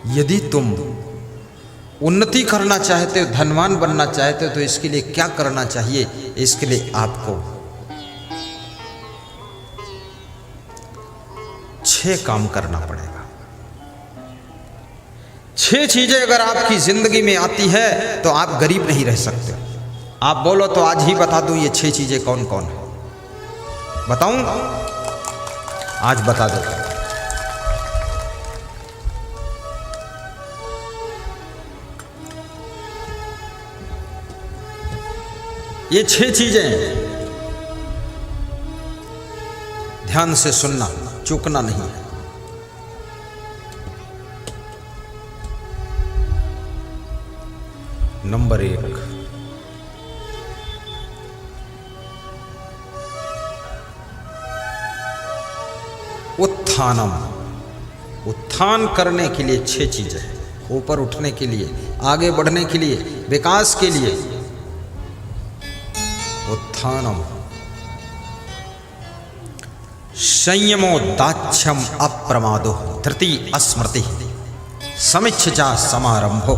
यदि तुम उन्नति करना चाहते हो, धनवान बनना चाहते हो, तो इसके लिए क्या करना चाहिए? इसके लिए आपको 6 काम करना पड़ेगा। 6 चीजें अगर आपकी जिंदगी में आती है तो आप गरीब नहीं रह सकते। आप बोलो तो आज ही बता दूं ये 6 चीजें कौन कौन है। बताऊं? आज बता दो। ये 6 चीजें ध्यान से सुनना, चूकना नहीं है। नंबर 1, उत्थानम। उत्थान करने के लिए 6 चीजें हैं। ऊपर उठने के लिए, आगे बढ़ने के लिए, विकास के लिए। उत्थानम। संयमो दाक्ष्यम अप्रमादो धृति अस्मृति समिच्छा समारंभो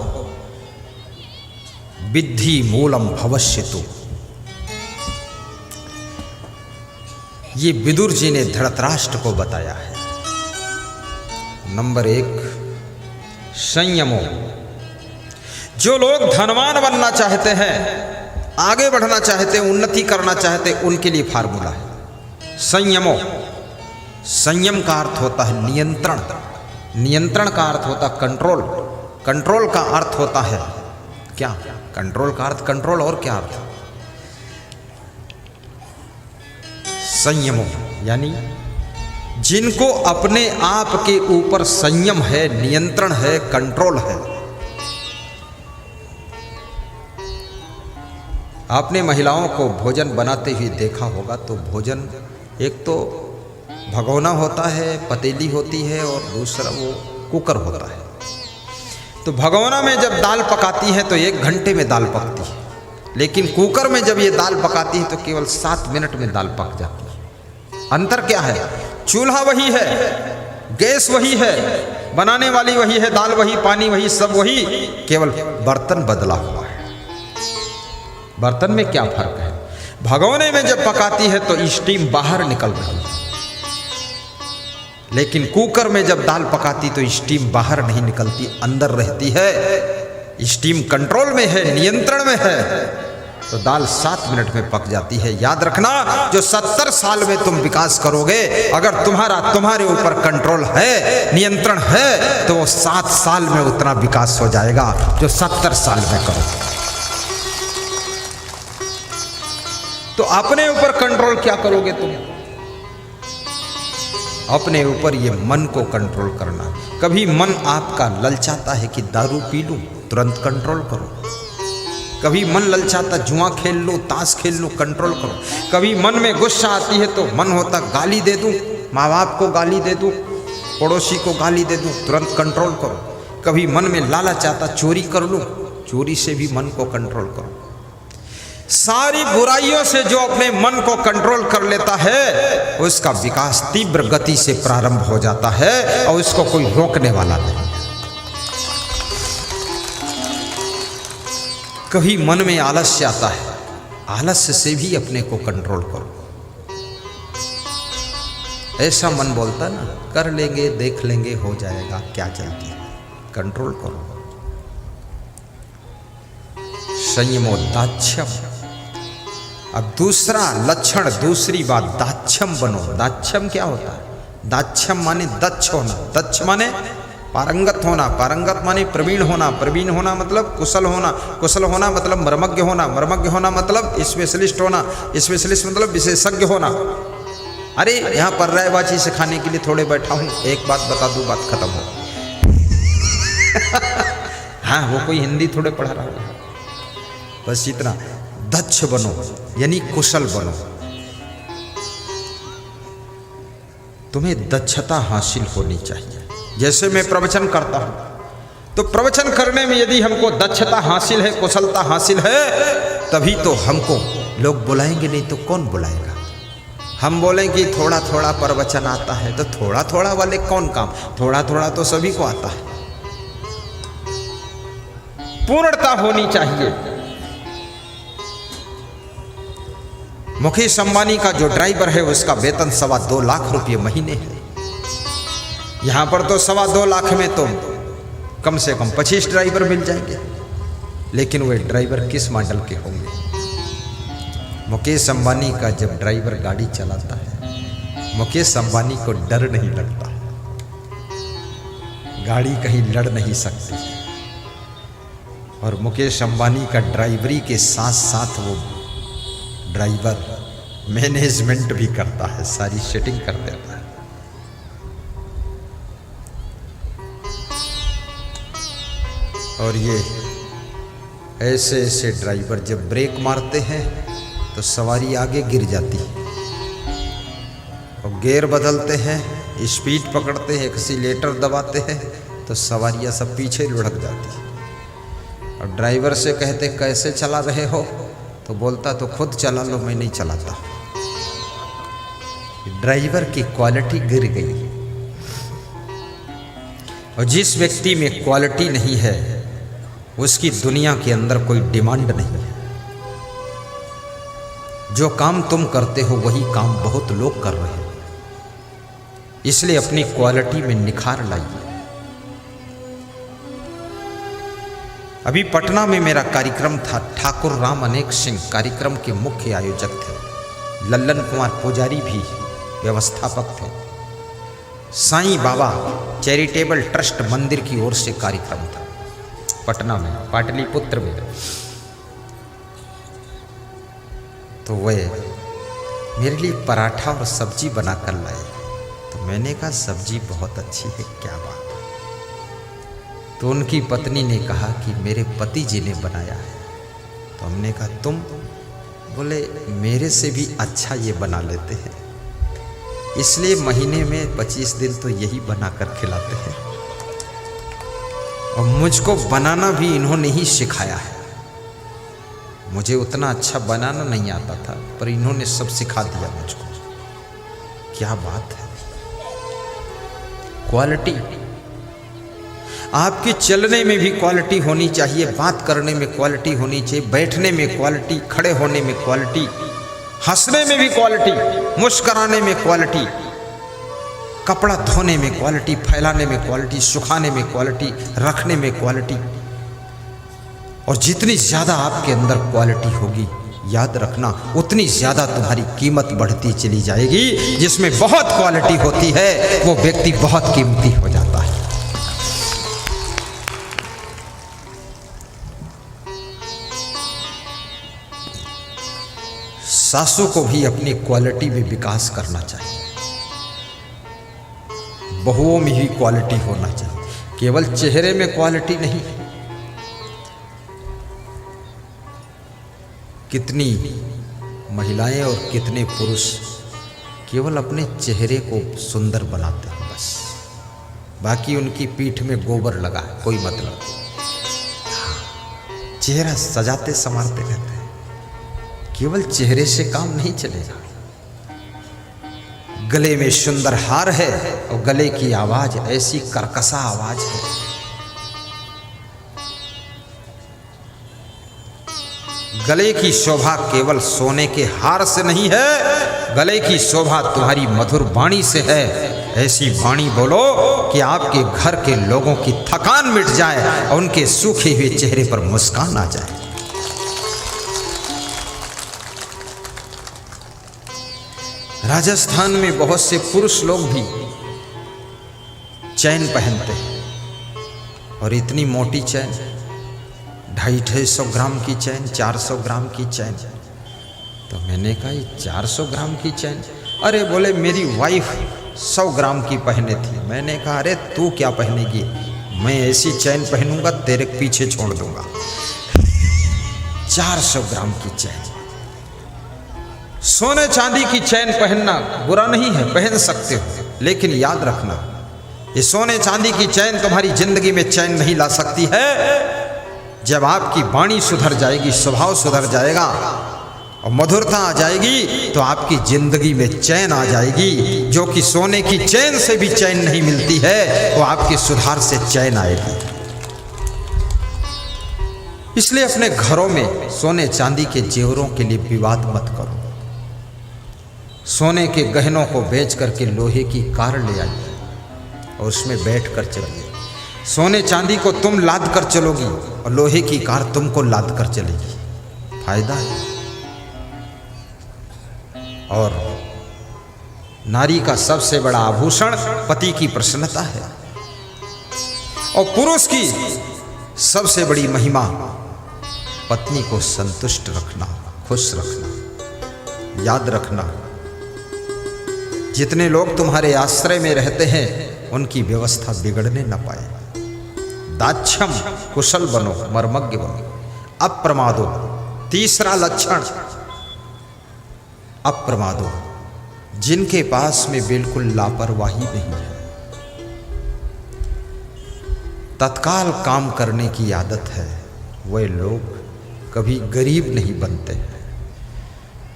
विद्धि मूलम भविष्यतु। ये विदुर जी ने धृतराष्ट्र को बताया है। नंबर 1, संयमो। जो लोग धनवान बनना चाहते हैं, आगे बढ़ना चाहते हैं, उन्नति करना चाहते हैं, उनके लिए फार्मूला है संयमो। संयम का अर्थ होता है नियंत्रण। नियंत्रण का अर्थ होता है कंट्रोल। कंट्रोल का अर्थ होता है क्या? कंट्रोल का अर्थ कंट्रोल, और क्या अर्थ? संयमो यानी जिनको अपने आप के ऊपर संयम है, नियंत्रण है, कंट्रोल है। आपने महिलाओं को भोजन बनाते हुए देखा होगा, तो भोजन एक तो भगोना होता है, पतीली होती है, और दूसरा वो कुकर होता है। तो भगोना में जब दाल पकाती है तो 1 घंटे में दाल पकती है, लेकिन कुकर में जब ये दाल पकाती है तो केवल 7 मिनट में दाल पक जाती है। अंतर क्या है? चूल्हा वही है, गैस वही है, बनाने वाली वही है, दाल वही, पानी वही, सब वही, केवल बर्तन बदला हुआ है। बर्तन में क्या फर्क है? भगोने में जब पकाती है तो स्टीम बाहर निकल रही है, लेकिन कुकर में जब दाल पकाती तो स्टीम बाहर नहीं निकलती, अंदर रहती है। स्टीम कंट्रोल में है, नियंत्रण में है, तो दाल 7 मिनट में पक जाती है। याद रखना, जो 70 साल में तुम विकास करोगे, अगर तुम्हारे ऊपर कंट्रोल है, नियंत्रण है, तो वो 7 साल में उतना विकास हो जाएगा जो 70 साल में करोगे। तो अपने ऊपर कंट्रोल क्या करोगे तुम? अपने ऊपर ये मन को कंट्रोल करना। कभी मन आपका ललचाता है कि दारू पी लूं, तुरंत कंट्रोल करो। कभी मन ललचाता जुआ खेल लो, ताश खेल लो, कंट्रोल करो। कभी मन में गुस्सा आती है तो मन होता गाली दे दूं, माँ बाप को गाली दे दूं, पड़ोसी को गाली दे दूं, तुरंत कंट्रोल करो। कभी मन में लालच आता चोरी कर लूं, चोरी से भी मन को कंट्रोल करो। सारी बुराइयों से जो अपने मन को कंट्रोल कर लेता है, उसका विकास तीव्र गति से प्रारंभ हो जाता है और उसको कोई रोकने वाला नहीं। कभी मन में आलस्य आता है, आलस्य से भी अपने को कंट्रोल करो। ऐसा मन बोलता ना, कर लेंगे, देख लेंगे, हो जाएगा, क्या चलती है, कंट्रोल करो। संयमो दाक्ष्यम। अब दूसरा लक्षण, दूसरी बात, दाक्ष्यम बनो। दाक्ष्यम क्या होता है? दाक्ष्यम माने दक्ष होना। दक्ष माने पारंगत होना, पारंगत माने प्रवीण होना, प्रवीण होना मतलब कुशल होना, कुशल होना मतलब मर्मज्ञ होना, मर्मज्ञ होना मतलब स्पेशलिस्ट होना, स्पेशलिस्ट मतलब विशेषज्ञ होना। अरे यहाँ पर रायबाजी सिखाने के लिए थोड़े बैठा हूँ, एक बात बता दूँ, बात खत्म हो। हाँ, वो कोई हिंदी थोड़े पढ़ा रहा है, बस इतना। दक्ष बनो यानी कुशल बनो। तुम्हें दक्षता हासिल होनी चाहिए। जैसे मैं प्रवचन करता हूं, तो प्रवचन करने में यदि हमको दक्षता हासिल है, कुशलता हासिल है, तभी तो हमको लोग बुलाएंगे, नहीं तो कौन बुलाएगा? हम बोलेंगे थोड़ा थोड़ा प्रवचन आता है, तो थोड़ा थोड़ा वाले कौन काम? थोड़ा थोड़ा तो सभी को आता है। पूर्णता होनी चाहिए। मुकेश अंबानी का जो ड्राइवर है उसका वेतन 2.25 लाख रुपये महीने है। यहां पर तो 2.25 लाख में तो कम से कम 25 ड्राइवर मिल जाएंगे, लेकिन वे ड्राइवर किस मॉडल के होंगे? मुकेश अंबानी का जब ड्राइवर गाड़ी चलाता है, मुकेश अंबानी को डर नहीं लगता, गाड़ी कहीं लड़ नहीं सकती। और मुकेश अंबानी का ड्राइवरी के साथ साथ वो ड्राइवर मैनेजमेंट भी करता है, सारी सेटिंग कर देता है। और ये ऐसे ऐसे ड्राइवर जब ब्रेक मारते हैं तो सवारी आगे गिर जाती है, और गियर बदलते हैं, स्पीड पकड़ते हैं, एक्सीलेटर दबाते हैं तो सवारियां सब पीछे लुढ़क जाती है। और ड्राइवर से कहते कैसे चला रहे हो, तो बोलता तो खुद चला लो, मैं नहीं चलाता। ड्राइवर की क्वालिटी गिर गई। और जिस व्यक्ति में क्वालिटी नहीं है उसकी दुनिया के अंदर कोई डिमांड नहीं है। जो काम तुम करते हो वही काम बहुत लोग कर रहे हैं, इसलिए अपनी क्वालिटी में निखार लाइए। अभी पटना में मेरा कार्यक्रम था, ठाकुर राम अनेक सिंह कार्यक्रम के मुख्य आयोजक थे, लल्लन कुमार पुजारी भी व्यवस्थापक थे। साईं बाबा चैरिटेबल ट्रस्ट मंदिर की ओर से कार्यक्रम था पटना में, पाटलिपुत्र में। तो वे मेरे लिए पराठा और सब्जी बनाकर लाए, तो मैंने कहा सब्जी बहुत अच्छी है, क्या बात। तो उनकी पत्नी ने कहा कि मेरे पति जी ने बनाया है। तो हमने कहा तुम? बोले मेरे से भी अच्छा ये बना लेते हैं, इसलिए महीने में 25 दिन तो यही बनाकर खिलाते हैं। और मुझको बनाना भी इन्होंने ही सिखाया है। मुझे उतना अच्छा बनाना नहीं आता था, पर इन्होंने सब सिखा दिया मुझको। क्या बात है, क्वालिटी। आपके चलने में भी क्वालिटी होनी चाहिए, बात करने में क्वालिटी होनी चाहिए, बैठने में क्वालिटी, खड़े होने में क्वालिटी, हंसने में भी क्वालिटी, मुस्कुराने में क्वालिटी, कपड़ा धोने में क्वालिटी, फैलाने में क्वालिटी, सुखाने में क्वालिटी, रखने में क्वालिटी। और जितनी ज़्यादा आपके अंदर क्वालिटी होगी, याद रखना उतनी ज़्यादा तुम्हारी कीमत बढ़ती चली जाएगी। जिसमें बहुत क्वालिटी होती है वो व्यक्ति बहुत कीमती हो जाता है। सासू को भी अपनी क्वालिटी में विकास करना चाहिए, बहुओं में ही क्वालिटी होना चाहिए, केवल चेहरे में क्वालिटी नहीं। कितनी महिलाएं और कितने पुरुष केवल अपने चेहरे को सुंदर बनाते हैं, बस बाकी उनकी पीठ में गोबर लगा है, कोई मतलब। चेहरा सजाते संवारते रहते हैं, केवल चेहरे से काम नहीं चलेगा। गले में सुंदर हार है और गले की आवाज ऐसी कर्कशा आवाज है, गले की शोभा केवल सोने के हार से नहीं है, गले की शोभा तुम्हारी मधुर वाणी से है। ऐसी वाणी बोलो कि आपके घर के लोगों की थकान मिट जाए और उनके सूखे हुए चेहरे पर मुस्कान आ जाए। राजस्थान में बहुत से पुरुष लोग भी चैन पहनते हैं, और इतनी मोटी चैन, 250-250 ग्राम की चैन, 400 ग्राम की चैन। तो मैंने कहा ये 400 ग्राम की चैन? अरे बोले मेरी वाइफ 100 ग्राम की पहने थी। मैंने कहा अरे तू क्या पहनेगी, मैं ऐसी चैन पहनूंगा तेरे पीछे छोड़ दूंगा। 400 ग्राम की चैन। सोने चांदी की चैन पहनना बुरा नहीं है, पहन सकते हो, लेकिन याद रखना ये सोने चांदी की चैन तुम्हारी जिंदगी में चैन नहीं ला सकती है। जब आपकी वाणी सुधर जाएगी, स्वभाव सुधर जाएगा और मधुरता आ जाएगी, तो आपकी जिंदगी में चैन आ जाएगी। जो कि सोने की चैन से भी चैन नहीं मिलती है, वो आपके सुधार से चैन आएगी। इसलिए अपने घरों में सोने चांदी के जेवरों के लिए विवाद मत करो। सोने के गहनों को बेच करके लोहे की कार ले आइए और उसमें बैठ कर चलिए। सोने चांदी को तुम लाद कर चलोगी और लोहे की कार तुमको लाद कर चलेगी, फायदा है। और नारी का सबसे बड़ा आभूषण पति की प्रसन्नता है और पुरुष की सबसे बड़ी महिमा पत्नी को संतुष्ट रखना, खुश रखना। याद रखना, जितने लोग तुम्हारे आश्रय में रहते हैं उनकी व्यवस्था बिगड़ने न पाए। दाक्षम, कुशल बनो, मर्मज्ञ बनो। अप्रमादो, तीसरा लक्षण अप्रमादो, जिनके पास में बिल्कुल लापरवाही नहीं है, तत्काल काम करने की आदत है, वे लोग कभी गरीब नहीं बनते हैं।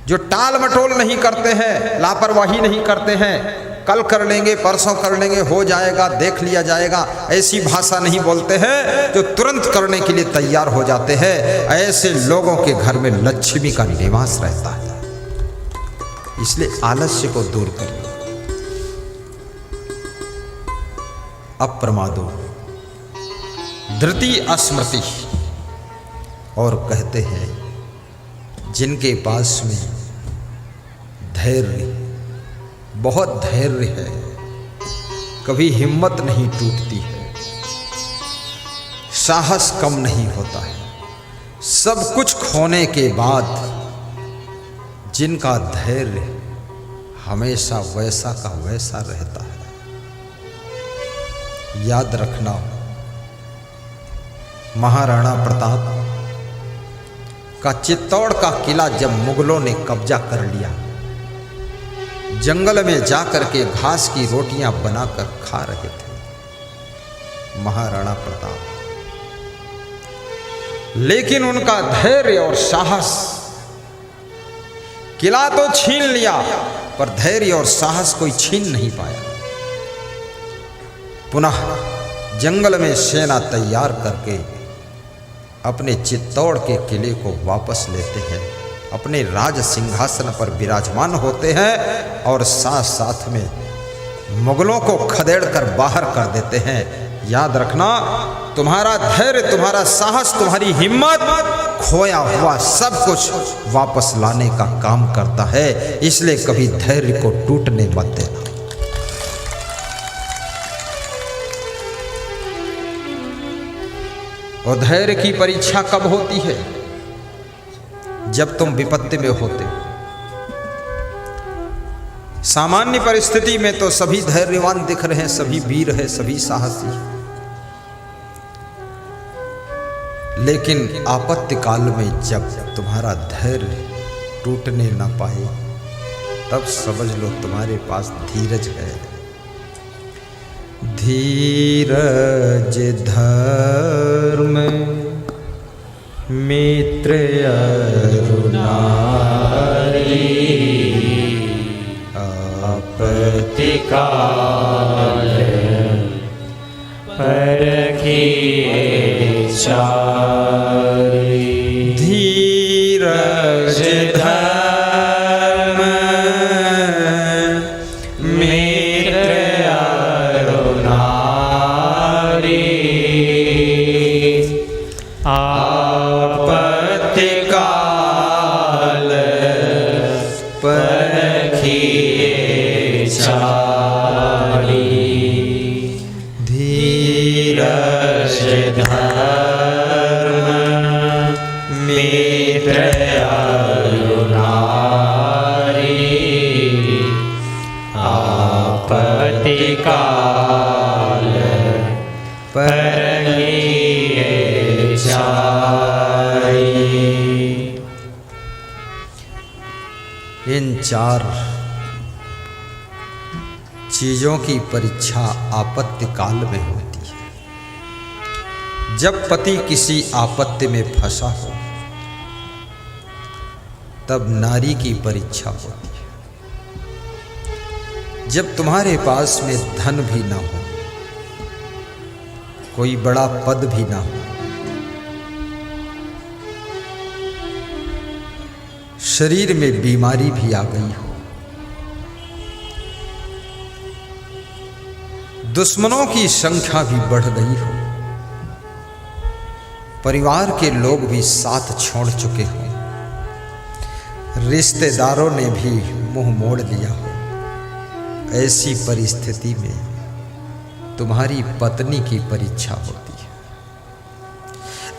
जो टाल मटोल नहीं करते हैं, लापरवाही नहीं करते हैं, कल कर लेंगे, परसों कर लेंगे, हो जाएगा, देख लिया जाएगा, ऐसी भाषा नहीं बोलते हैं। जो तुरंत करने के लिए तैयार हो जाते हैं, ऐसे लोगों के घर में लक्ष्मी का निवास रहता है। इसलिए आलस्य को दूर करिए। अप्रमादो, धृति अस्मृति। और कहते हैं जिनके पास में धैर्य, बहुत धैर्य है, कभी हिम्मत नहीं टूटती है, साहस कम नहीं होता है, सब कुछ खोने के बाद जिनका धैर्य हमेशा वैसा का वैसा रहता है। याद रखना, महाराणा प्रताप का चित्तौड़ का किला जब मुगलों ने कब्जा कर लिया, जंगल में जाकर के घास की रोटियां बनाकर खा रहे थे महाराणा प्रताप। लेकिन उनका धैर्य और साहस, किला तो छीन लिया पर धैर्य और साहस कोई छीन नहीं पाया। पुनः जंगल में सेना तैयार करके अपने चित्तौड़ के किले को वापस लेते हैं, अपने राज सिंहासन पर विराजमान होते हैं और साथ साथ में मुगलों को खदेड़ कर बाहर कर देते हैं। याद रखना, तुम्हारा धैर्य, तुम्हारा साहस, तुम्हारी हिम्मत खोया हुआ सब कुछ वापस लाने का काम करता है। इसलिए कभी धैर्य को टूटने मत देना। और धैर्य की परीक्षा कब होती है? जब तुम विपत्ति में होते हो। सामान्य परिस्थिति में तो सभी धैर्यवान दिख रहे हैं, सभी वीर हैं, सभी साहसी। लेकिन आपत्ति काल में जब तुम्हारा धैर्य टूटने ना पाए, तब समझ लो तुम्हारे पास धीरज है। धीरज धर्म मित्र अरुणारी, आपत्ति काल परखिए चारी। धीरज धर्म मित्र अरुणारी, आपत्ति काल परखिए चारी। धीरज धर्म मित्र अरुणारी, आपत्ति काल परखिए चारी। इन चार चीजों की परीक्षा आपत्ति काल में होती है। जब पति किसी आपत्ति में फंसा हो, तब नारी की परीक्षा होती है। जब तुम्हारे पास में धन भी ना हो, कोई बड़ा पद भी ना हो, शरीर में बीमारी भी आ गई हो, दुश्मनों की संख्या भी बढ़ गई हो, परिवार के लोग भी साथ छोड़ चुके हो, रिश्तेदारों ने भी मुंह मोड़ लिया हो, ऐसी परिस्थिति में तुम्हारी पत्नी की परीक्षा होती है।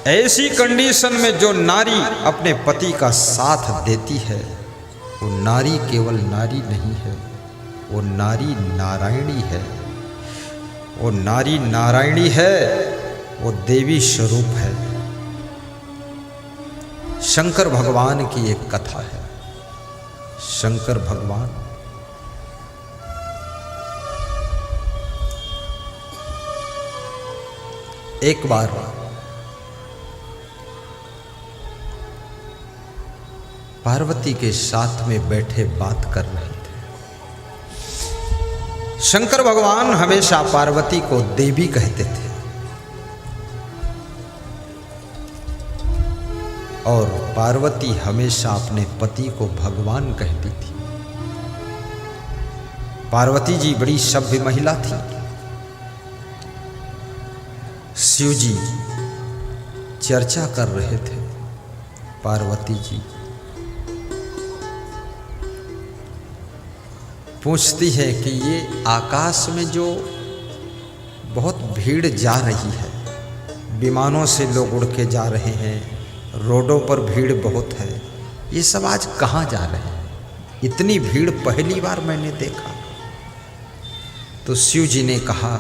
ऐसी कंडीशन में जो नारी अपने पति का साथ देती है, वो नारी केवल नारी नहीं है, वो नारी नारायणी है। वो नारी नारायणी है, वो देवी स्वरूप है। शंकर भगवान की एक कथा है। शंकर भगवान एक बार पार्वती के साथ में बैठे बात कर रहे थे। शंकर भगवान हमेशा पार्वती को देवी कहते थे और पार्वती हमेशा अपने पति को भगवान कहती थी। पार्वती जी बड़ी सभ्य महिला थी। शिव जी चर्चा कर रहे थे। पार्वती जी पूछती है कि ये आकाश में जो बहुत भीड़ जा रही है, विमानों से लोग उड़ के जा रहे हैं, रोडों पर भीड़ बहुत है, ये सब आज कहाँ जा रहे हैं? इतनी भीड़ पहली बार मैंने देखा। तो शिव जी ने कहा,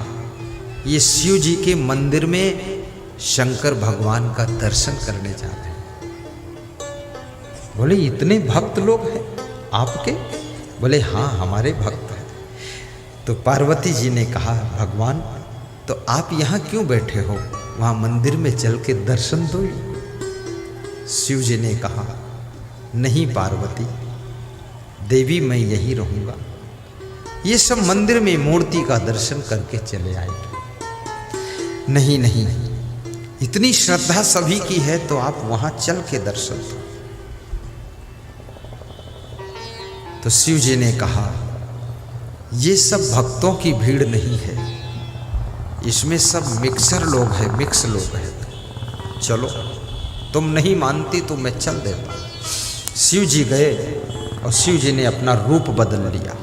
ये शिव जी के मंदिर में शंकर भगवान का दर्शन करने जा रहे हैं। बोले इतने भक्त लोग हैं आपके? बोले हाँ, हमारे भक्त हैं। तो पार्वती जी ने कहा, भगवान तो आप यहाँ क्यों बैठे हो? वहाँ मंदिर में चल के दर्शन दो। शिव जी ने कहा, नहीं पार्वती देवी, मैं यहीं रहूँगा। ये सब मंदिर में मूर्ति का दर्शन करके चले आएंगे। नहीं नहीं, इतनी श्रद्धा सभी की है तो आप वहाँ चल के दर्शन दो। तो शिव जी ने कहा, ये सब भक्तों की भीड़ नहीं है, इसमें सब मिक्सर लोग हैं, मिक्स लोग हैं। चलो, तुम नहीं मानती तो मैं चल देता। शिव जी गए और शिव जी ने अपना रूप बदल लिया,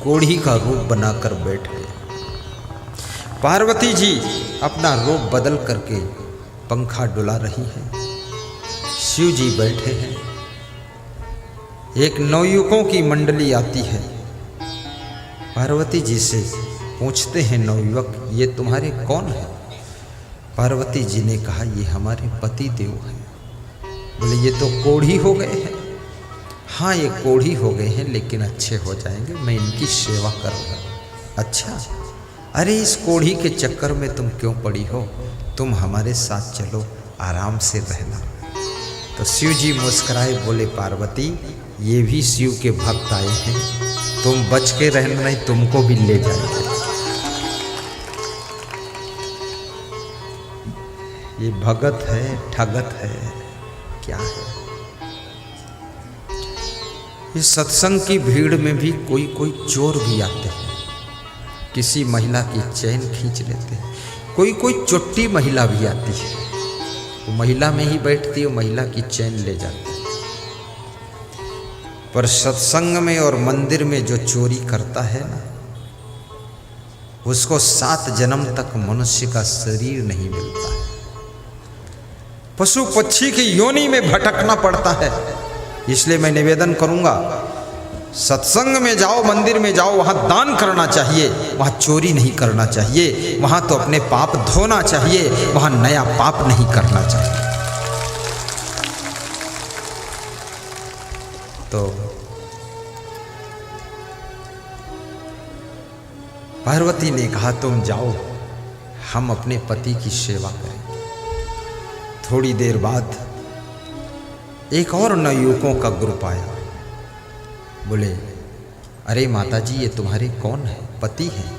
कोढ़ी का रूप बनाकर बैठ गए। पार्वती जी अपना रूप बदल करके पंखा डुला रही हैं। शिव जी बैठे हैं। एक नवयुवकों की मंडली आती है। पार्वती जी से पूछते हैं नवयुवक, ये तुम्हारे कौन है? पार्वती जी ने कहा, ये हमारे पति देव हैं। बोले ये तो कोढ़ी हो गए हैं। हाँ, ये कोढ़ी हो गए हैं लेकिन अच्छे हो जाएंगे, मैं इनकी सेवा करूँगा। अच्छा, अरे इस कोढ़ी के चक्कर में तुम क्यों पड़ी हो? तुम हमारे साथ चलो, आराम से रहना। तो शिव जी मुस्कुराए, बोले पार्वती ये भी शिव के भक्त आए हैं, तुम बच के रहना, नहीं तुमको भी ले जाएंगे। ये भगत है, ठगत है, क्या है? इस सत्संग की भीड़ में भी कोई कोई चोर भी आते हैं, किसी महिला की चैन खींच लेते हैं। कोई कोई चुट्टी महिला भी आती है, वो महिला में ही बैठती है, महिला की चैन ले जाती है। पर सत्संग में और मंदिर में जो चोरी करता है ना, उसको 7 जन्म तक मनुष्य का शरीर नहीं मिलता है, पशु पक्षी की योनि में भटकना पड़ता है। इसलिए मैं निवेदन करूंगा, सत्संग में जाओ, मंदिर में जाओ, वहां दान करना चाहिए, वहां चोरी नहीं करना चाहिए, वहां तो अपने पाप धोना चाहिए, वहां नया पाप नहीं करना चाहिए। तो पार्वती ने कहा, तुम जाओ, हम अपने पति की सेवा करेंगे। थोड़ी देर बाद एक और नवयुवकों का ग्रुप आया। बोले, अरे माता जी ये तुम्हारे कौन है? पति हैं?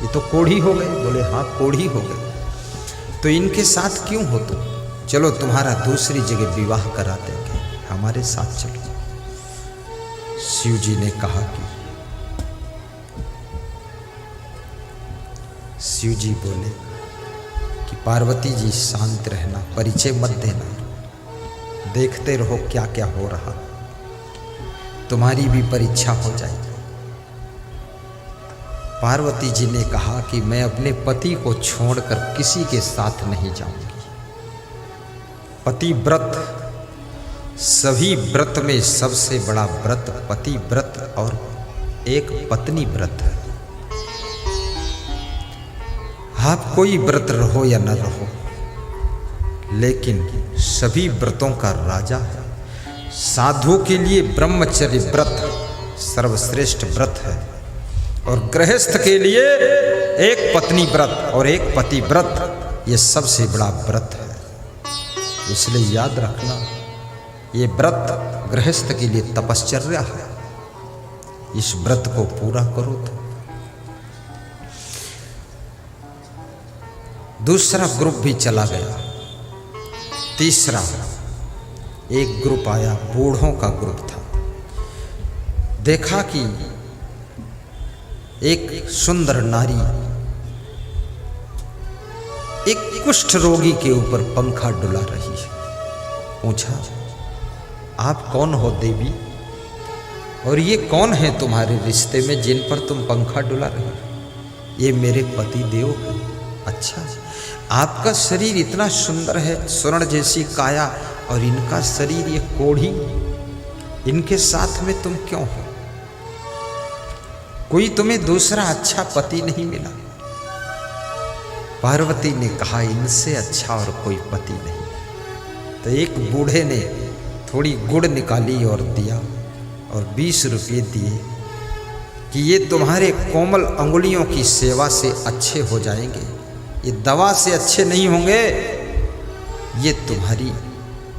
ये तो कोढ़ी हो गए। बोले हाँ, कोढ़ी हो गए। तो इनके साथ क्यों हो तुम? चलो तुम्हारा दूसरी जगह विवाह करा देंगे, हमारे साथ चलो। शिव जी ने कहा कि शिव जी बोले कि पार्वती जी शांत रहना, परिचय मत देना, देखते रहो क्या क्या हो रहा, तुम्हारी भी परीक्षा हो जाएगी। पार्वती जी ने कहा कि मैं अपने पति को छोड़कर किसी के साथ नहीं जाऊंगी। पति व्रत, सभी व्रत में सबसे बड़ा व्रत पति व्रत और एक पत्नी व्रत है। आप कोई व्रत रहो या न रहो, लेकिन सभी व्रतों का राजा है। साधु के लिए ब्रह्मचर्य व्रत सर्वश्रेष्ठ व्रत है, और गृहस्थ के लिए एक पत्नी व्रत और एक पति व्रत ये सबसे बड़ा व्रत है। इसलिए याद रखना, ये व्रत गृहस्थ के लिए तपश्चर्या है। इस व्रत को पूरा करो तो। दूसरा ग्रुप भी चला गया। तीसरा एक ग्रुप आया, बूढ़ों का ग्रुप था। देखा कि एक सुंदर नारी एक कुष्ठ रोगी के ऊपर पंखा डुला रही है। पूछा, आप कौन हो देवी, और ये कौन है तुम्हारे रिश्ते में जिन पर तुम पंखा डुला रही हो? ये मेरे पति देव हैं। अच्छा, आपका शरीर इतना सुंदर है, स्वर्ण जैसी काया, और इनका शरीर ये कोढ़ी, इनके साथ में तुम क्यों हो? कोई तुम्हें दूसरा अच्छा पति नहीं मिला? पार्वती ने कहा, इनसे अच्छा और कोई पति नहीं। तो एक बूढ़े ने थोड़ी गुड़ निकाली और दिया, और 20 रुपये दिए कि ये तुम्हारे कोमल अंगुलियों की सेवा से अच्छे हो जाएंगे, ये दवा से अच्छे नहीं होंगे, ये तुम्हारी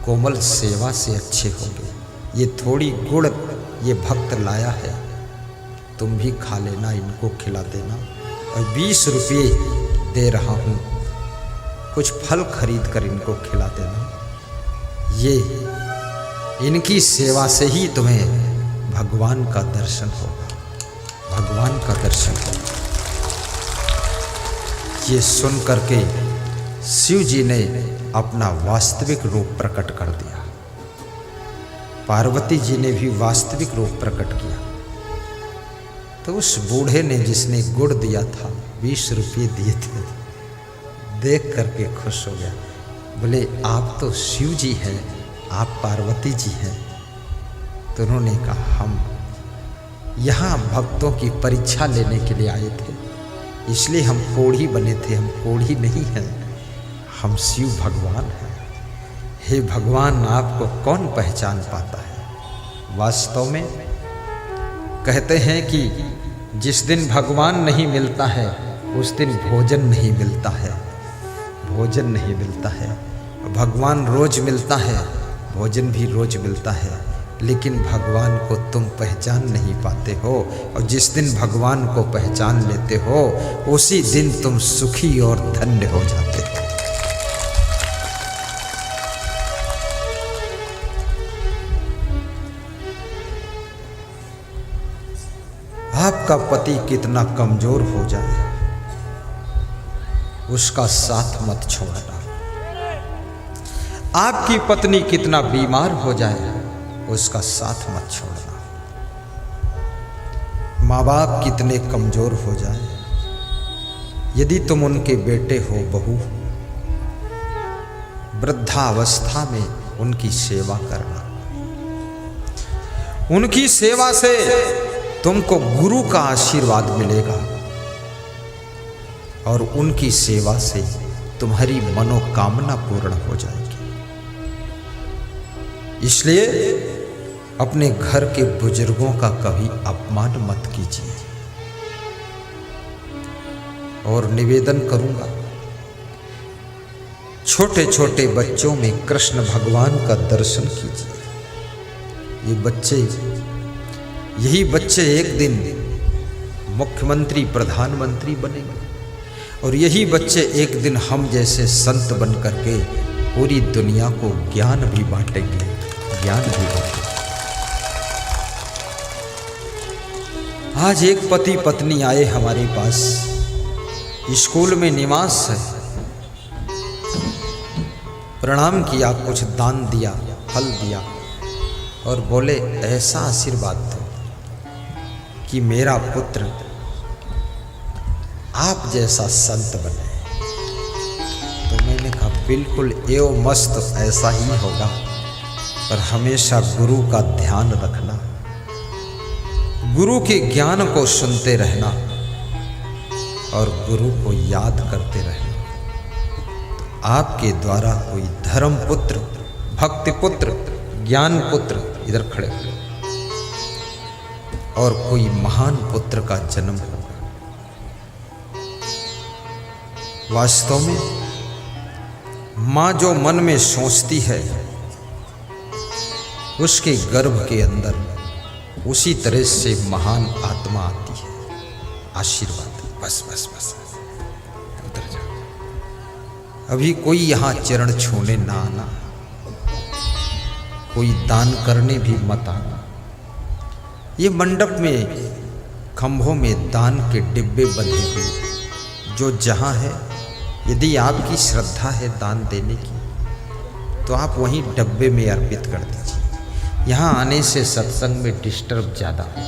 कोमल सेवा से अच्छे होंगे। ये थोड़ी गुड़ ये भक्त लाया है, तुम भी खा लेना, इनको खिला देना, और 20 रुपये दे रहा हूँ, कुछ फल खरीद कर इनको खिला देना। ये इनकी सेवा से ही तुम्हें भगवान का दर्शन होगा, भगवान का दर्शन होगा। ये सुन करके शिव जी ने अपना वास्तविक रूप प्रकट कर दिया। पार्वती जी ने भी वास्तविक रूप प्रकट किया। तो उस बूढ़े ने, जिसने गुड़ दिया था, 20 रुपये दिए थे, देख करके खुश हो गया। बोले, आप तो शिव जी हैं, आप पार्वती जी हैं। तो उन्होंने कहा, हम यहाँ भक्तों की परीक्षा लेने के लिए आए थे, इसलिए हम कोढ़ी बने थे। हम कोढ़ी नहीं हैं, हम शिव भगवान हैं। हे भगवान, आपको कौन पहचान पाता है? वास्तव में कहते हैं कि जिस दिन भगवान नहीं मिलता है, उस दिन भोजन नहीं मिलता है, भोजन नहीं मिलता है। भगवान रोज मिलता है, भोजन भी रोज मिलता है, लेकिन भगवान को तुम पहचान नहीं पाते हो। और जिस दिन भगवान को पहचान लेते हो, उसी दिन तुम सुखी और धन्य हो जाते हो। आपका पति कितना कमजोर हो जाए, उसका साथ मत छोड़ना। आपकी पत्नी कितना बीमार हो जाए, उसका साथ मत छोड़ना। माँ बाप कितने कमजोर हो जाए, यदि तुम उनके बेटे हो, बहू, वृद्धावस्था में उनकी सेवा करना। उनकी सेवा से तुमको गुरु का आशीर्वाद मिलेगा, और उनकी सेवा से तुम्हारी मनोकामना पूर्ण हो जाएगी। इसलिए अपने घर के बुजुर्गों का कभी अपमान मत कीजिए। और निवेदन करूंगा, छोटे छोटे बच्चों में कृष्ण भगवान का दर्शन कीजिए। ये बच्चे, यही बच्चे एक दिन मुख्यमंत्री, प्रधानमंत्री बनेंगे, और यही बच्चे एक दिन हम जैसे संत बन करके पूरी दुनिया को ज्ञान भी बांटेंगे, ज्ञान भी होगा। आज एक पति पत्नी आए हमारे पास, स्कूल में निवास है, प्रणाम किया, कुछ दान दिया, फल दिया और बोले ऐसा आशीर्वाद दो कि मेरा पुत्र आप जैसा संत बने। तो मैंने कहा बिल्कुल एवं मस्त ऐसा ही होगा, पर हमेशा गुरु का ध्यान रखना, गुरु के ज्ञान को सुनते रहना और गुरु को याद करते रहना। तो आपके द्वारा कोई धर्म पुत्र, भक्ति पुत्र, ज्ञान पुत्र इधर खड़े हुए और कोई महान पुत्र का जन्म होगा। वास्तव में मां जो मन में सोचती है उसके गर्भ के अंदर उसी तरह से महान आत्मा आती है। आशीर्वाद बस बस बस उतर जा। अभी कोई यहाँ चरण छूने ना आना, कोई दान करने भी मत आना। ये मंडप में खंभों में दान के डिब्बे बंधे हुए, जो जहाँ है यदि आपकी श्रद्धा है दान देने की तो आप वहीं डब्बे में अर्पित कर दीजिए। यहाँ आने से सत्संग में डिस्टर्ब ज़्यादा है।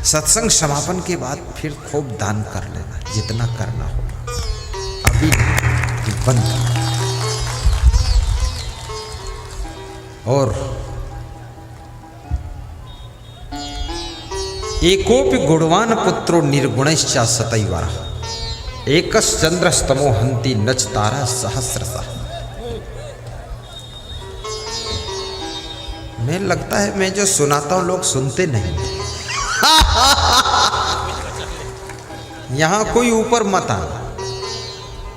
सत्संग समापन के बाद फिर खूब दान कर लेना, जितना करना होगा। अभी बंद। और एकोपि गुणवान पुत्रो निर्गुणश्च सतैवरः एकश्चंद्रस्तमो हन्ति नच तारा सहस्रशः। मैं लगता है मैं जो सुनाता हूं लोग सुनते नहीं। यहां कोई ऊपर मत आना,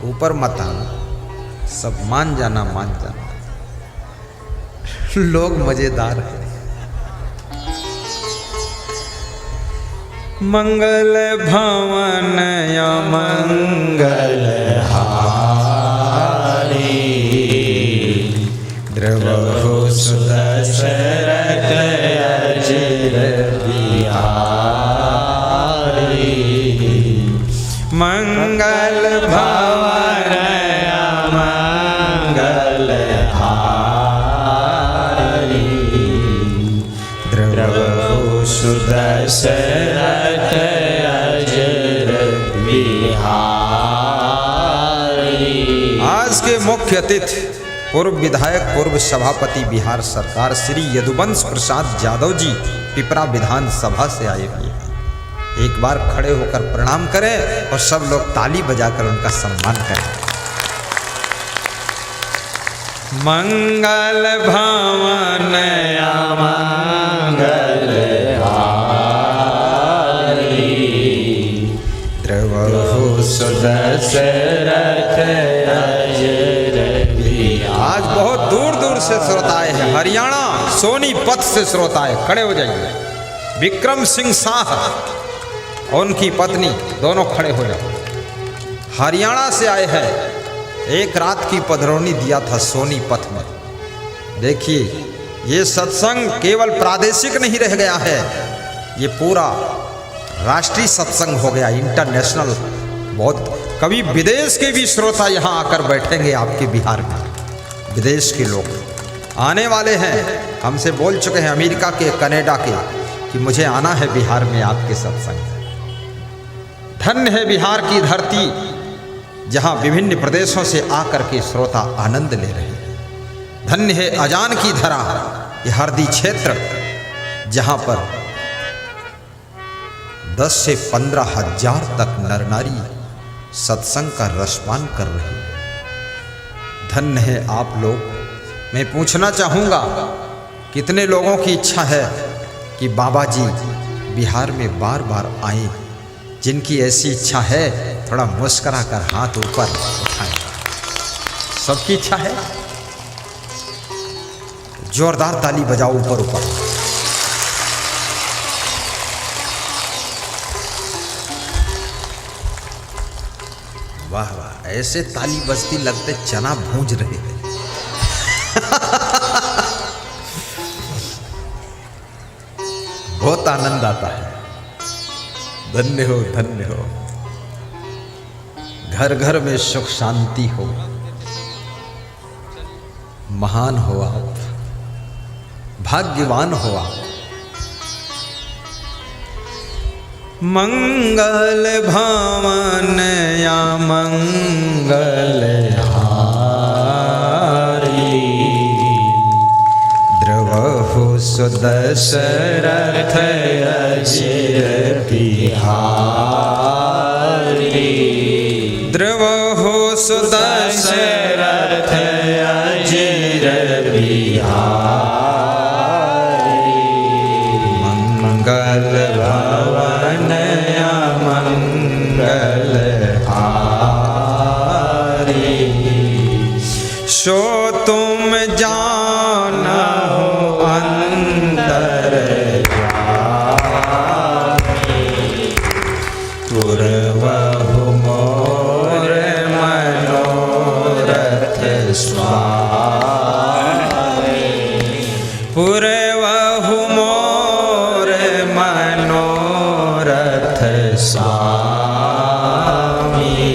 ऊपर मत आना, सब मान जाना, मान जाना। लोग मजेदार हैं। मंगल भवन मंगल हारी द्रवहु सुदशरथ अजिर बिहारी। मंगल भवन मंगल हारी द्रवहु सुदशरथ अजिर बिहारी। आज के मुख्य अतिथि पूर्व विधायक, पूर्व सभापति बिहार सरकार श्री यदुवंश प्रसाद यादव जी पिपरा विधानसभा से आए हुए हैं। एक बार खड़े होकर प्रणाम करें और सब लोग ताली बजाकर उनका सम्मान करें। मंगल भवन मंगल हारी द्रवहु सुदशरथ अजिर। आज बहुत दूर दूर से श्रोता आए हैं, हरियाणा सोनीपत से श्रोता आए। खड़े हो जाइए। विक्रम सिंह शाह और उनकी पत्नी दोनों खड़े हो जाओ। हरियाणा से आए हैं, एक रात की पधरौनी दिया था सोनीपत में। देखिए ये सत्संग केवल प्रादेशिक नहीं रह गया है, ये पूरा राष्ट्रीय सत्संग हो गया, इंटरनेशनल। बहुत कभी विदेश के भी श्रोता यहाँ आकर बैठेंगे आपके बिहार में। विदेश के लोग आने वाले हैं, हमसे बोल चुके हैं, अमेरिका के, कनाडा के, कि मुझे आना है बिहार में आपके सत्संग। धन्य है बिहार की धरती, जहां विभिन्न प्रदेशों से आकर के श्रोता आनंद ले रहे हैं। धन्य है अजान की धरा, ये हरदी क्षेत्र, जहां पर 10 से 15 हजार तक नर नारी सत्संग का रसपान कर रहे हैं। धन्य है आप लोग। मैं पूछना चाहूँगा, कितने लोगों की इच्छा है कि बाबा जी बिहार में बार बार आए? जिनकी ऐसी इच्छा है थोड़ा मुस्कुरा कर हाथ ऊपर उठाएं। सबकी इच्छा है? जोरदार ताली बजाओ ऊपर ऊपर। वाह वाह, ऐसे ताली बजती लगते चना भूंज रहे हैं। आनंद आता है। धन्य हो, धन्य हो। घर घर में सुख शांति हो। महान हो आप, भाग्यवान हो आप। मंगल भवन या मंगल हारी, द्रवहु सुदशरथ अजिर बिहारी, द्रवहु सुदशरथ अजिर बिहारी, मंगल भवन या मंगल हारी, सो तुम जाना हो अंतर पुरवहु मोर मनोरथ स्वामी, पुरवहु मोर मनोरथ स्वामी,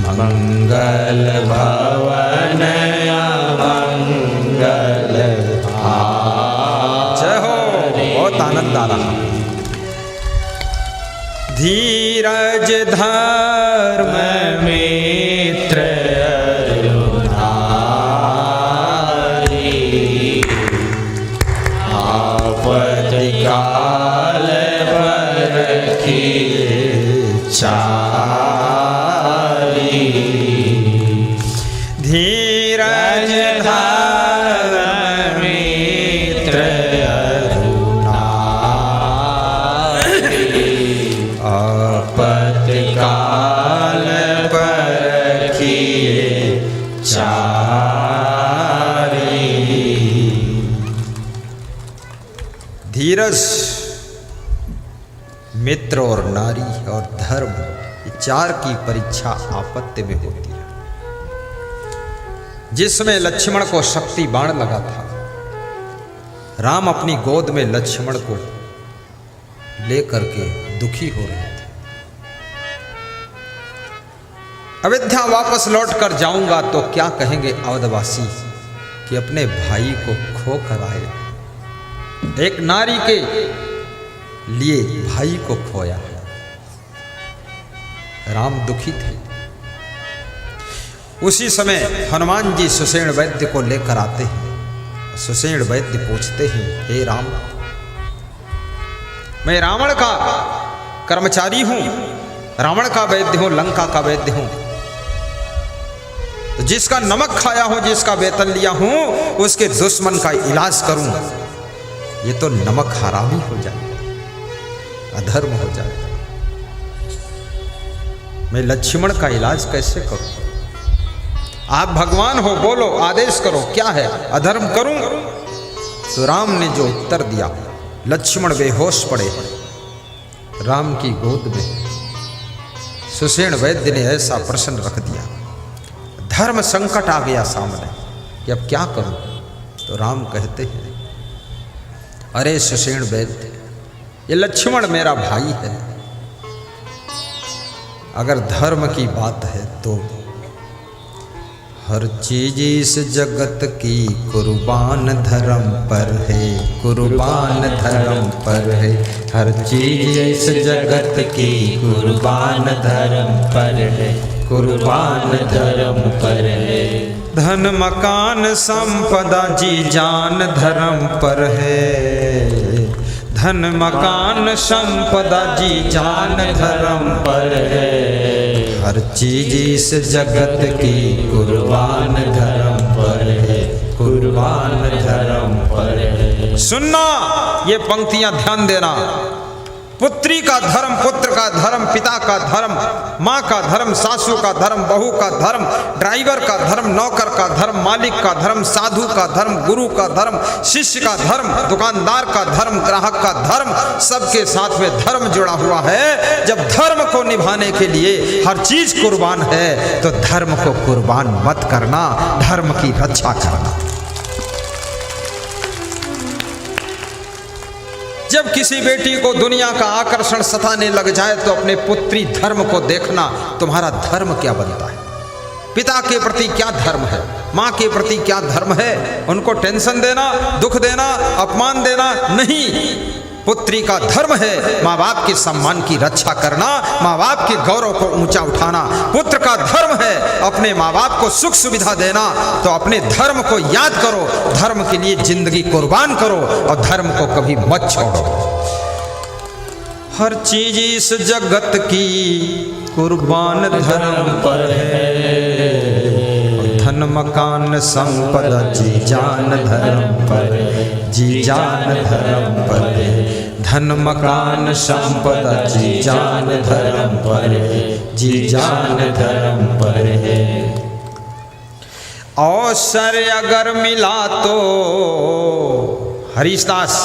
मंगल भवन या मंगल हारी। जय हो, बहुत आनंद आ रहा। धीरज धर्म मित्र अरुणारी, आपत्तिकाल बरखी चारी, धीरज धर्म मित्र आपत्तिकाल परखिए चारी। धीरज, मित्र और नारी और धर्म, ये चार की परीक्षा आपत्ति में होती है। जिसमें लक्ष्मण को शक्ति बाण लगा था, राम अपनी गोद में लक्ष्मण को लेकर के दुखी हो रहे थे। अयोध्या वापस लौट कर जाऊंगा तो क्या कहेंगे अवधवासी कि अपने भाई को खो कर आए। एक नारी के लिए भाई को खोया है। राम दुखी थे। उसी समय हनुमान जी सुषेण वैद्य को लेकर आते हैं। सुषेण वैद्य पूछते हैं, हे राम, मैं रावण का कर्मचारी हूं, रावण का वैद्य हूं, लंका का वैद्य हूं, तो जिसका नमक खाया हूं, जिसका वेतन लिया हूं, उसके दुश्मन का इलाज करूं, ये तो नमक हरामी हो जाएगा, अधर्म हो जाएगा। मैं लक्ष्मण का इलाज कैसे करूं? आप भगवान हो, बोलो, आदेश करो, क्या है, अधर्म करूं? तो राम ने जो उत्तर दिया, लक्ष्मण बेहोश पड़े राम की गोद में। सुषेण वैद्य ने ऐसा प्रश्न रख दिया, धर्म संकट आ गया सामने कि अब क्या करूं? तो राम कहते हैं, अरे सुषेण वैद्य, ये लक्ष्मण मेरा भाई है, अगर धर्म की बात है तो हर चीज इस जगत की कुर्बान धर्म पर है, कुर्बान धर्म पर है, हर चीज इस जगत की कुर्बान धर्म पर है, कुर्बान धर्म पर है। धन मकान संपदा जी जान धर्म पर है, धन मकान संपदा जी जान धर्म पर है, हर चीज इस जगत की कुर्बान धर्म पर है, कुर्बान धर्म पर है। सुनना, ये पंक्तियां ध्यान देना। पुत्री का धर्म, पुत्र का धर्म, पिता का धर्म, माँ का धर्म, सासू का धर्म, बहू का धर्म, ड्राइवर का धर्म, नौकर का धर्म, मालिक का धर्म, साधु का धर्म, गुरु का धर्म, शिष्य का धर्म, दुकानदार का धर्म, ग्राहक का धर्म, सबके साथ में धर्म जुड़ा हुआ है। जब धर्म को निभाने के लिए हर चीज कुर्बान है तो धर्म को कुर्बान मत करना, धर्म की रक्षा करना। जब किसी बेटी को दुनिया का आकर्षण सताने लग जाए तो अपने पुत्री धर्म को देखना, तुम्हारा धर्म क्या बनता है, पिता के प्रति क्या धर्म है, माँ के प्रति क्या धर्म है। उनको टेंशन देना, दुख देना, अपमान देना नहीं। पुत्री का धर्म है माँ बाप के सम्मान की रक्षा करना, माँ बाप के गौरव को ऊंचा उठाना। पुत्र का धर्म है अपने माँ बाप को सुख सुविधा देना। तो अपने धर्म को याद करो, धर्म के लिए जिंदगी कुर्बान करो और धर्म को कभी मत छोड़ो। हर चीज इस जगत की कुर्बान धर्म पर है, धन मकान संपदा जी जान धर्म पर, जी जान धर्म पर, धन मकान संपदा जी जान धर्म पर, जी जान धर्म पर है। अवसर अगर मिला तो, हरीश दास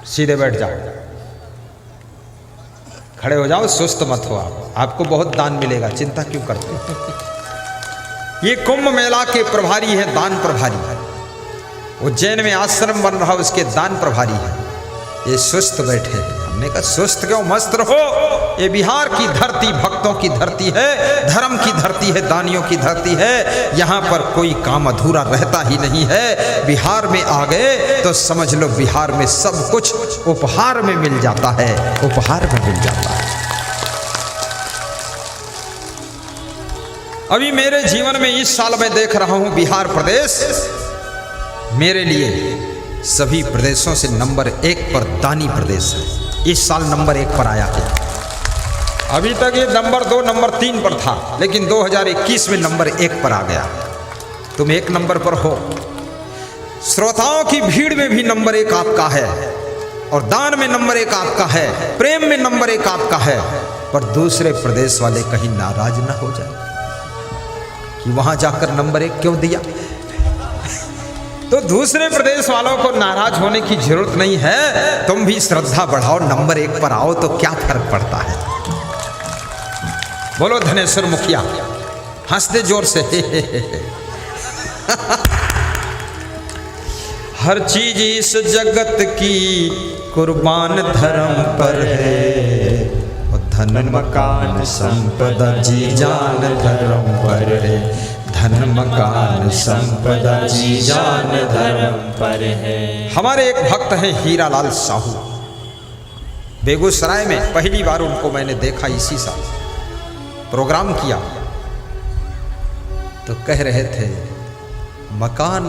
सीधे बैठ जाओ, खड़े हो जाओ, सुस्त मत हो आप, आपको बहुत दान मिलेगा, चिंता क्यों करते हो। ये कुंभ मेला के प्रभारी है, दान प्रभारी है। उज्जैन में आश्रम बन रहा, उसके दान प्रभारी है। ये सुस्त बैठे हैं। हमने कहा सुस्त क्यों, मस्त रहो। ये बिहार की धरती भक्तों की धरती है, धर्म की धरती है, दानियों की धरती है। यहाँ पर कोई काम अधूरा रहता ही नहीं है। बिहार में आ गए तो समझ लो बिहार में सब कुछ उपहार में मिल जाता है, उपहार में मिल जाता है। अभी मेरे जीवन में इस साल मैं देख रहा हूं बिहार प्रदेश मेरे लिए सभी प्रदेशों से नंबर 1 पर दानी प्रदेश है। इस साल नंबर 1 पर आया है। अभी तक ये नंबर 2 नंबर 3 पर था, लेकिन 2021 में नंबर 1 पर आ गया। तुम 1 नंबर पर हो। श्रोताओं की भीड़ में भी नंबर 1 आपका है, और दान में नंबर 1 आपका है, प्रेम में नंबर 1 आपका है। पर दूसरे प्रदेश वाले कहीं नाराज ना हो जाए कि वहां जाकर नंबर 1 क्यों दिया। तो दूसरे प्रदेश वालों को नाराज होने की जरूरत नहीं है। तुम भी श्रद्धा बढ़ाओ, नंबर 1 पर आओ तो क्या फर्क पड़ता है। बोलो धनेश्वर मुखिया, हंस दे जोर से। हर चीज इस जगत की कुर्बान धर्म पर है, और धन मकान संपदा जी जान धर्म पर है, धन मकान संपदा जी जान धर्म पर है। हमारे एक भक्त हैं हीरालाल साहू, बेगूसराय में पहली बार उनको मैंने देखा। इसी साल प्रोग्राम किया तो कह रहे थे मकान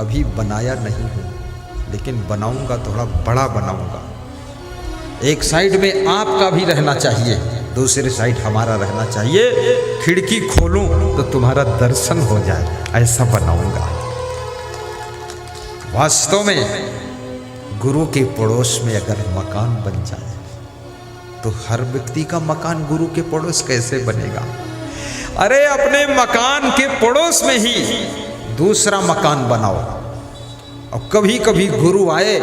अभी बनाया नहीं हूं, लेकिन बनाऊंगा, थोड़ा बड़ा बनाऊंगा। एक साइड में आपका भी रहना चाहिए, दूसरे साइड हमारा रहना चाहिए। खिड़की खोलूं तो तुम्हारा दर्शन हो जाए, ऐसा बनाऊंगा। वास्तव में गुरु के पड़ोस में अगर मकान बन जाए तो हर व्यक्ति का मकान गुरु के पड़ोस कैसे बनेगा। अरे अपने मकान के पड़ोस में ही दूसरा मकान बनाओ, और कभी कभी गुरु आए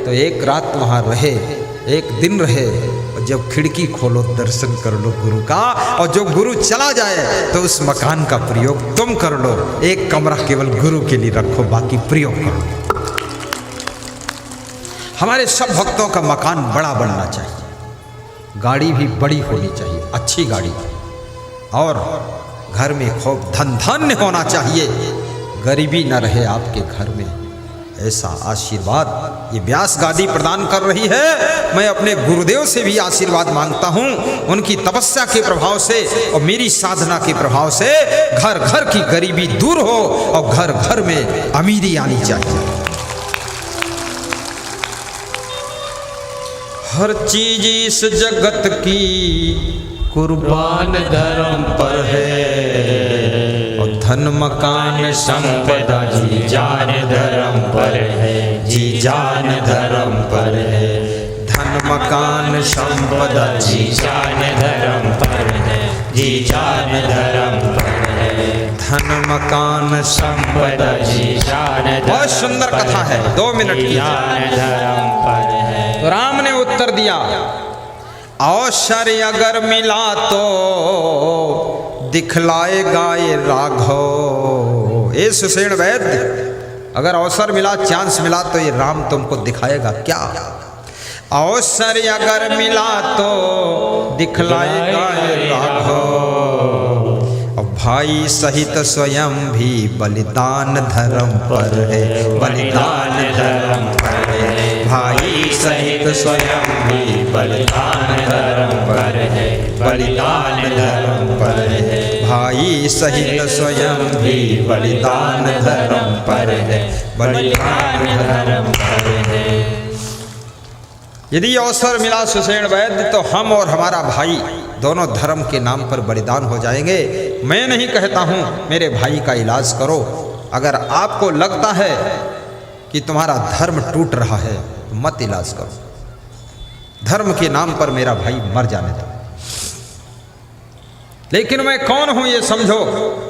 तो एक रात वहां रहे, एक दिन रहे, और जब खिड़की खोलो दर्शन कर लो गुरु का। और जो गुरु चला जाए तो उस मकान का प्रयोग तुम कर लो। एक कमरा केवल गुरु के लिए रखो, बाकी प्रयोग करो। हमारे सब भक्तों का मकान बड़ा बनना चाहिए, गाड़ी भी बड़ी होनी चाहिए, अच्छी गाड़ी, और घर में खूब धन धान्य होना चाहिए, गरीबी न रहे आपके घर में। ऐसा आशीर्वाद ये व्यास गादी प्रदान कर रही है। मैं अपने गुरुदेव से भी आशीर्वाद मांगता हूँ, उनकी तपस्या के प्रभाव से और मेरी साधना के प्रभाव से घर घर की गरीबी दूर हो और घर घर में अमीरी आनी चाहिए। हर चीज इस जगत की कुर्बान धर्म पर है, और धन मकान संपदा जी जान धर्म पर है, जी जान धर्म पर है। धन मकान संपदा जी जान धर्म पर है, जी जान धर्म पर है। धन मकान संपदा जी जान धर्म। बहुत सुंदर कथा है, 2 मिनट की। जान धर्म पर है। तो राम ने उत्तर दिया, अवसर अगर मिला तो दिखलाएगा ये राघव। ए सुषेण वैद्य, अगर अवसर मिला, चांस मिला तो ये राम तुमको दिखाएगा क्या? अवसर अगर मिला तो दिखलाएगा ये राघव। और भाई सहित स्वयं भी बलिदान धर्म पर है, बलिदान धर्म पर है। भाई सहित स्वयं भी बलिदान धर्म पर है, बलिदान धर्म पर है। भाई सहित स्वयं भी बलिदान धर्म पर है, बलिदान धर्म पर है। यदि अवसर मिला सुषेण वैद्य तो हम और हमारा भाई दोनों धर्म के नाम पर बलिदान हो जाएंगे। मैं नहीं कहता हूं मेरे भाई का इलाज करो। अगर आपको लगता है कि तुम्हारा धर्म टूट रहा है तो मत इलाज करो। धर्म के नाम पर मेरा भाई मर जाने दो। लेकिन मैं कौन हूं ये समझो।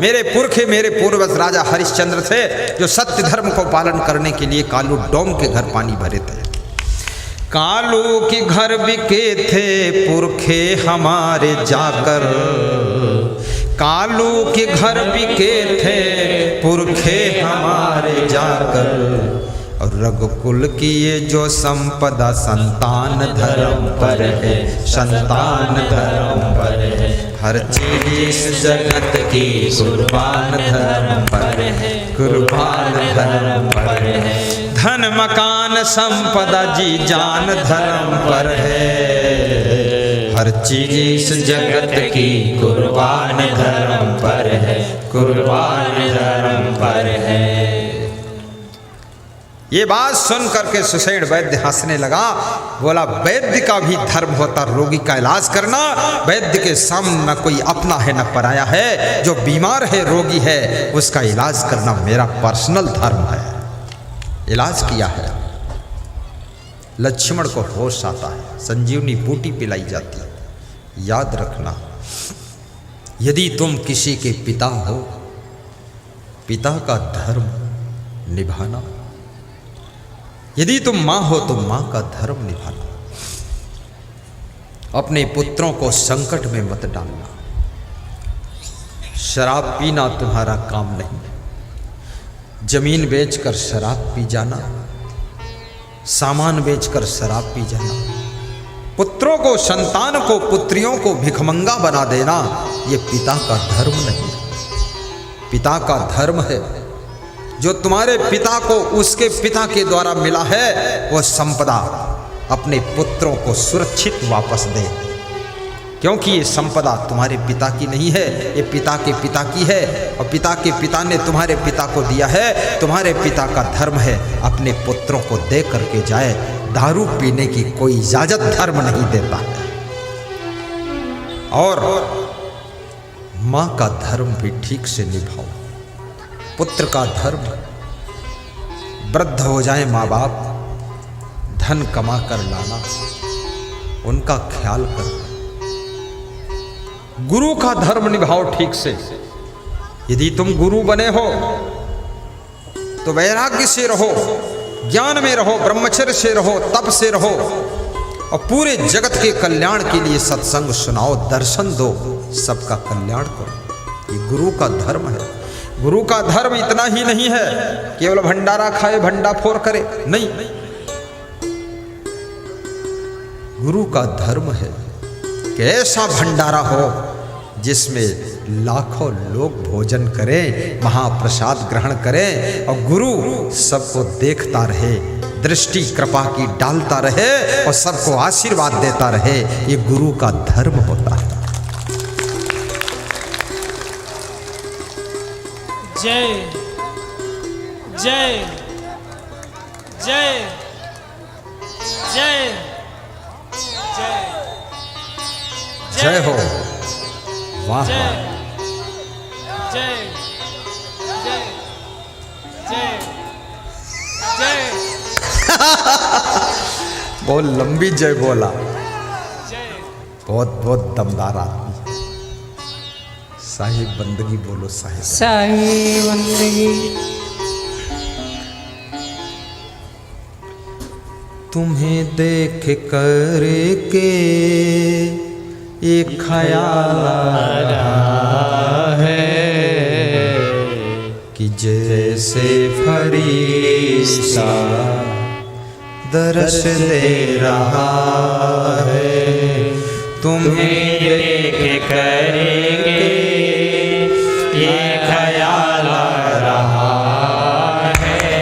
मेरे पुरखे, मेरे पूर्वज राजा हरिश्चंद्र थे जो सत्य धर्म को पालन करने के लिए कालू डोम के घर पानी भरे थे। कालू के घर बिके थे पुरखे हमारे जाकर, कालू के घर बिके थे पुरखे हमारे जाकर। और रघुकुल की ये जो संपदा संतान धर्म पर है, संतान धर्म पर है। हर चीज इस जगत की कुर्बान धर्म पर है, कुर्बान धर्म पर है। धन मकान संपदा जी जान धर्म पर है। हर चीज इस जगत की कुर्बान धर्म पर है, कुर्बान धर्म पर है। ये बात सुन करके सुषेण वैद्य हंसने लगा। बोला वैद्य का भी धर्म होता रोगी का इलाज करना। वैद्य के सामने न कोई अपना है न पराया है। जो बीमार है, रोगी है, उसका इलाज करना मेरा पर्सनल धर्म है। इलाज किया है। लक्ष्मण को होश आता है, संजीवनी बूटी पिलाई जाती है। याद रखना, यदि तुम किसी के पिता हो, पिता का धर्म निभाना। यदि तुम मां हो तो मां का धर्म निभाना। अपने पुत्रों को संकट में मत डालना। शराब पीना तुम्हारा काम नहीं। जमीन बेचकर शराब पी जाना, सामान बेचकर शराब पी जाना, पुत्रों को, संतान को, पुत्रियों को भिखमंगा बना देना, ये पिता का धर्म नहीं। पिता का धर्म है जो तुम्हारे पिता को उसके पिता के द्वारा मिला है, वह संपदा अपने पुत्रों को सुरक्षित वापस दे। क्योंकि ये संपदा तुम्हारे पिता की नहीं है, ये पिता के पिता की है। और पिता के पिता ने तुम्हारे पिता को दिया है। तुम्हारे पिता का धर्म है अपने पुत्रों को दे करके जाए। दारू पीने की कोई इजाजत धर्म नहीं देता है। और मां का धर्म भी ठीक से निभाओ। पुत्र का धर्म, वृद्ध हो जाए माँ बाप, धन कमा कर लाना, उनका ख्याल करो। गुरु का धर्म निभाओ ठीक से। यदि तुम गुरु बने हो तो वैराग्य से रहो, ज्ञान में रहो, ब्रह्मचर्य से रहो, तप से रहो और पूरे जगत के कल्याण के लिए सत्संग सुनाओ, दर्शन दो, सबका कल्याण करो। ये गुरु का धर्म है। गुरु का धर्म इतना ही नहीं है केवल भंडारा खाए, भंडा फोर करे, नहीं। गुरु का धर्म है कि ऐसा भंडारा हो जिसमें लाखों लोग भोजन करें, महाप्रसाद ग्रहण करें और गुरु सबको देखता रहे, दृष्टि कृपा की डालता रहे और सबको आशीर्वाद देता रहे। ये गुरु का धर्म होता है। जय जय जय जय जय जय हो। वाह जय जय जय जय जय। बहुत लंबी जय बोला। जय। बहुत बहुत दमदार आदमी। साहिब बंदगी बोलो, साहिब साहिब बंदगी। तुम्हें देख कर के एक ख्याल आ रहा है कि जैसे फरीद फरिश्ता दरस दे रहा है, तुम्हें देख करेंगे ये ख्याल आ रहा है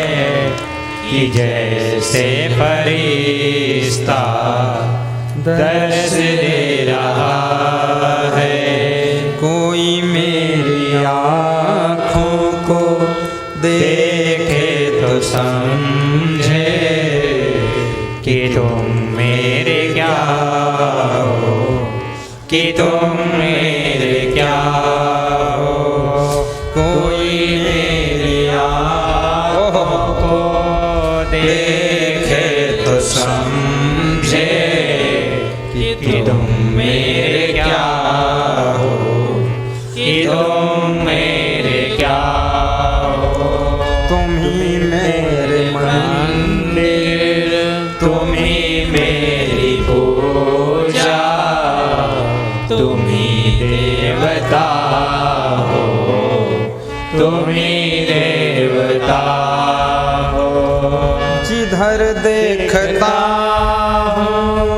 कि जैसे फरिश्ता दर्श दे रहा है। कोई मेरी आँखों को देखे तो समझे कि तुम मेरे क्या हो, कि तुम मेरे क्या हो। कोई मेरी आँखों को देखे तो समझे कि तुम मेरे क्या हो, कि तुम मेरे क्या हो। तुम ही मेरे मंदिर, तुम ही मेरी पूजा, तुम ही देवता हो, तुम ही देवता हो। जिधर देखता हूँ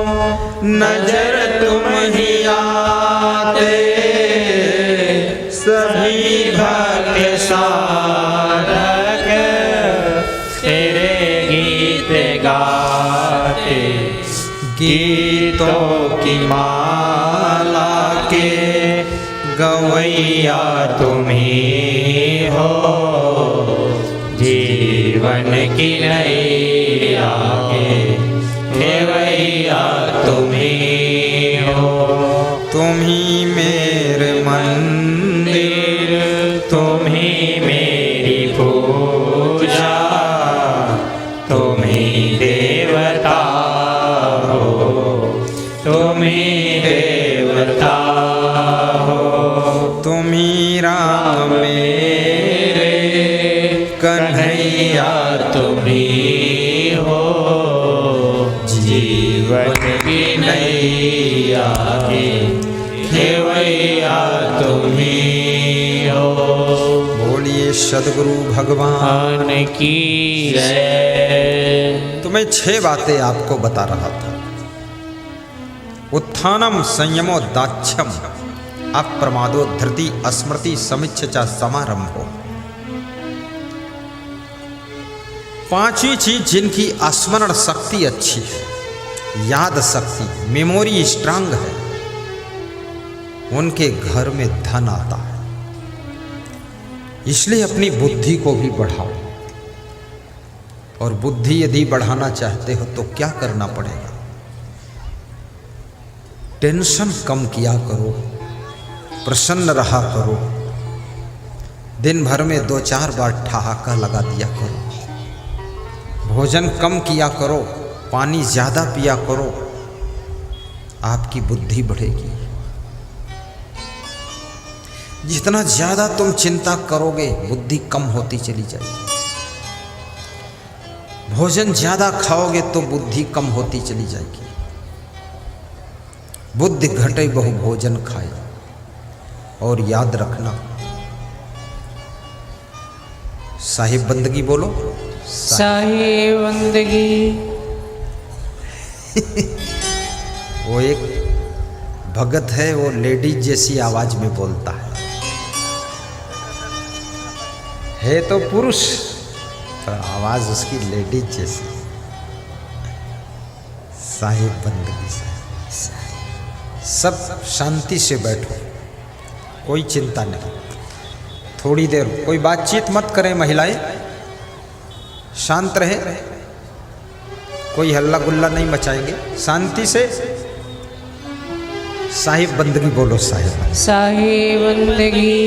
नजर तुम ही आते, सभी भक्त साधक तेरे गीत गाते, गीतों की माला के गवैया तुम ही हो। जीवन की नैया के खेवैया तुम ही हो। तुम ही मेरे मंदिर, तुम ही मेरी पूजा, तुम ही देवता हो, तुम ही देवता हो। तुम ही राम मेरे कन्हैया तुम ही हो। जीवन की नैया के खेवैया तुम ही हो। बोलिए सदगुरु भगवान की जय। तो मैं 6 बातें आपको बता रहा था। उत्थानम संयमो दाक्ष्यम अप्रमादो धृति स्मृति समिच्छा समारंभो। 5वीं चीज जिनकी स्मरण शक्ति अच्छी है, याद शक्ति, मेमोरी स्ट्रांग है, उनके घर में धन आता है। इसलिए अपनी बुद्धि को भी बढ़ाओ। और बुद्धि यदि बढ़ाना चाहते हो तो क्या करना पड़ेगा? टेंशन कम किया करो, प्रसन्न रहा करो, दिन भर में 2-4 बार ठहाका लगा दिया करो, भोजन कम किया करो, पानी ज़्यादा पिया करो, आपकी बुद्धि बढ़ेगी। जितना ज़्यादा तुम चिंता करोगे बुद्धि कम होती चली जाएगी। भोजन ज़्यादा खाओगे तो बुद्धि कम होती चली जाएगी। बुद्धि घटे बहु भोजन खाए। और याद रखना, साहिब बंदगी बोलो, साहिब बंदगी। वो एक भगत है, वो लेडीज जैसी आवाज में बोलता है तो पुरुष पर आवाज उसकी लेडीज जैसी। साहिब बंदगी से सब शांति से बैठो, कोई चिंता नहीं। थोड़ी देर कोई बातचीत मत करें, महिलाएं शांत रहे, कोई हल्ला गुल्ला नहीं मचाएंगे, शांति से साहिब बंदगी बोलो। साहिब साहिब बंदगी।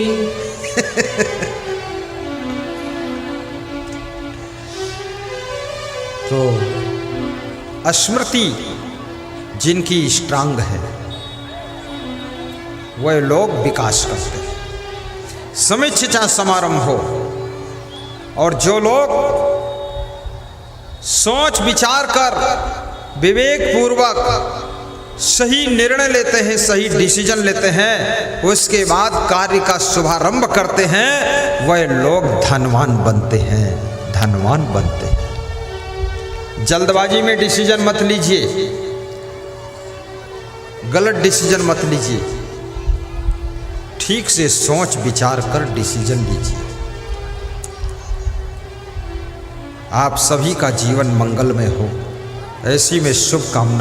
तो स्मृति जिनकी स्ट्रांग है वह लोग विकास करते हैं। समीक्षा समारंभ हो, और जो लोग सोच विचार कर विवेक पूर्वक सही निर्णय लेते हैं, सही डिसीजन लेते हैं, उसके बाद कार्य का शुभारंभ करते हैं, वह लोग धनवान बनते हैं, धनवान बनते हैं। जल्दबाजी में डिसीजन मत लीजिए, गलत डिसीजन मत लीजिए, ठीक से सोच विचार कर डिसीजन लीजिए। आप सभी का जीवन मंगलमय हो, ऐसी में शुभकामना।